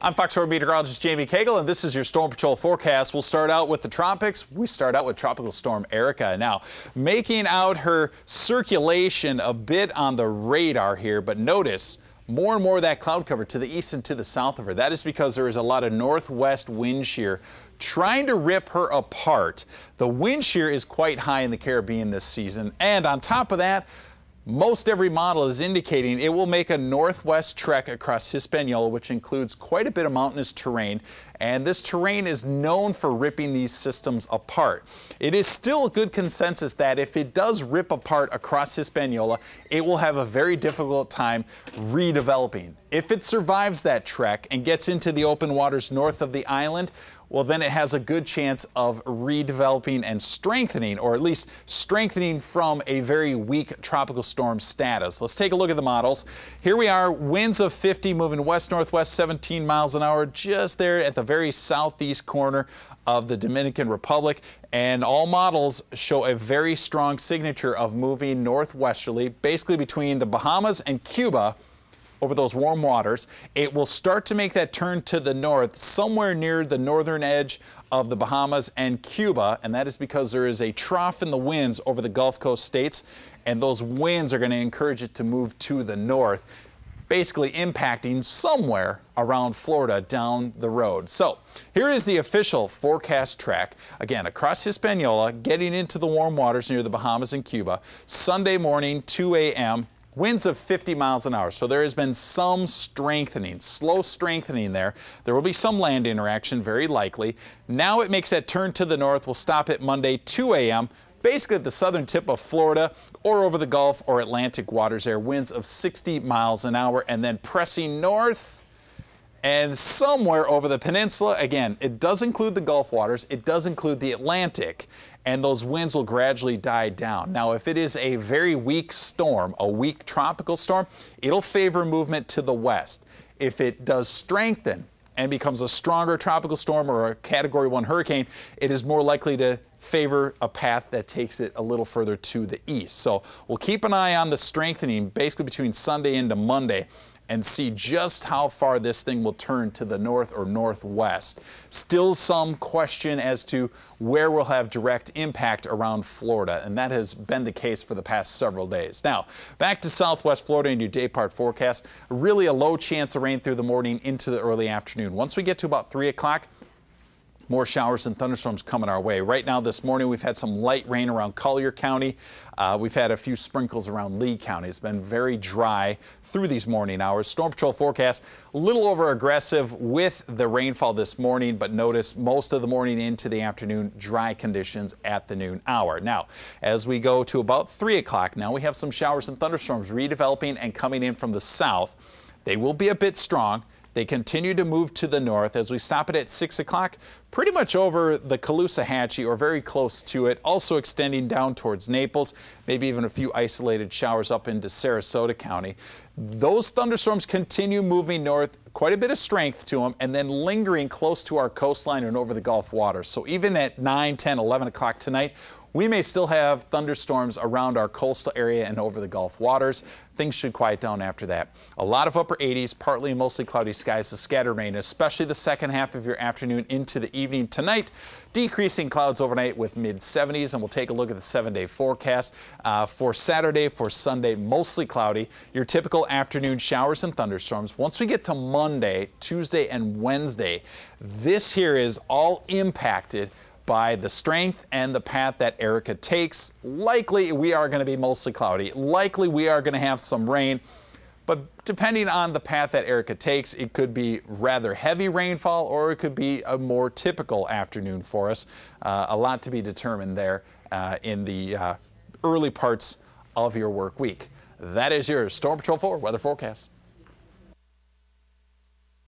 I'm Fox 4 meteorologist Jamie Kagol, and this is your Storm Patrol forecast. We'll start out with the tropics. We start out with Tropical Storm Erika. Now, making out her circulation a bit on the radar here, but notice more and more of that cloud cover to the east and to the south of her. That is because there is a lot of northwest wind shear trying to rip her apart. The wind shear is quite high in the Caribbean this season, and on top of that, most every model is indicating it will make a northwest trek across Hispaniola, which includes quite a bit of mountainous terrain, and this terrain is known for ripping these systems apart. It is still a good consensus that if it does rip apart across Hispaniola, it will have a very difficult time redeveloping. If it survives that trek and gets into the open waters north of the island, well, then it has a good chance of redeveloping and strengthening, or at least strengthening from a very weak tropical storm status. Let's take a look at the models. Here we are, winds of 50 moving west-northwest, 17 miles an hour, just there at the very southeast corner of the Dominican Republic. And all models show a very strong signature of moving northwesterly, basically between the Bahamas and Cuba, over those warm waters. It will start to make that turn to the north, somewhere near the northern edge of the Bahamas and Cuba, and that is because there is a trough in the winds over the Gulf Coast states, and those winds are going to encourage it to move to the north, basically impacting somewhere around Florida down the road. So here is the official forecast track. Again, across Hispaniola, getting into the warm waters near the Bahamas and Cuba. Sunday morning, 2 a.m., winds of 50 miles an hour. So there has been some strengthening, slow strengthening there. There will be some land interaction, very likely. Now it makes that turn to the north. We'll stop at Monday, 2 a.m., basically at the southern tip of Florida or over the Gulf or Atlantic waters there. Winds of 60 miles an hour, and then pressing north and somewhere over the peninsula. Again, it does include the Gulf waters. It does include the Atlantic, and those winds will gradually die down. Now, if it is a very weak storm, a weak tropical storm, it'll favor movement to the west. If it does strengthen and becomes a stronger tropical storm or a Category 1 hurricane, it is more likely to favor a path that takes it a little further to the east. So we'll keep an eye on the strengthening basically between Sunday into Monday, and see just how far this thing will turn to the north or northwest. Still some question as to where we'll have direct impact around Florida, and that has been the case for the past several days. Now, back to southwest Florida and your day part forecast. Really a low chance of rain through the morning into the early afternoon. Once we get to about 3 o'clock, more showers and thunderstorms coming our way. Right now this morning we've had some light rain around Collier County. We've had a few sprinkles around Lee County. It's been very dry through these morning hours. Storm Patrol forecast a little over aggressive with the rainfall this morning, but notice most of the morning into the afternoon, dry conditions at the noon hour. Now, as we go to about 3 o'clock, now we have some showers and thunderstorms redeveloping and coming in from the south. They will be a bit strong. They continue to move to the north as we stop it at 6 o'clock, pretty much over the Caloosahatchee or very close to it, also extending down towards Naples, maybe even a few isolated showers up into Sarasota County. Those thunderstorms continue moving north, quite a bit of strength to them, and then lingering close to our coastline and over the Gulf waters. So even at 9, 10, 11 o'clock tonight, we may still have thunderstorms around our coastal area and over the Gulf waters. Things should quiet down after that. A lot of upper 80s, partly and mostly cloudy skies, the scattered rain, especially the second half of your afternoon into the evening tonight. Decreasing clouds overnight with mid-70s, and we'll take a look at the 7-day forecast. For Saturday, for Sunday, mostly cloudy. Your typical afternoon showers and thunderstorms. Once we get to Monday, Tuesday, and Wednesday, this here is all impacted by the strength and the path that Erika takes. Likely we are going to be mostly cloudy. Likely we are going to have some rain, but depending on the path that Erika takes, it could be rather heavy rainfall or it could be a more typical afternoon for us. A lot to be determined there in the early parts of your work week. That is your Storm Patrol 4 weather forecast.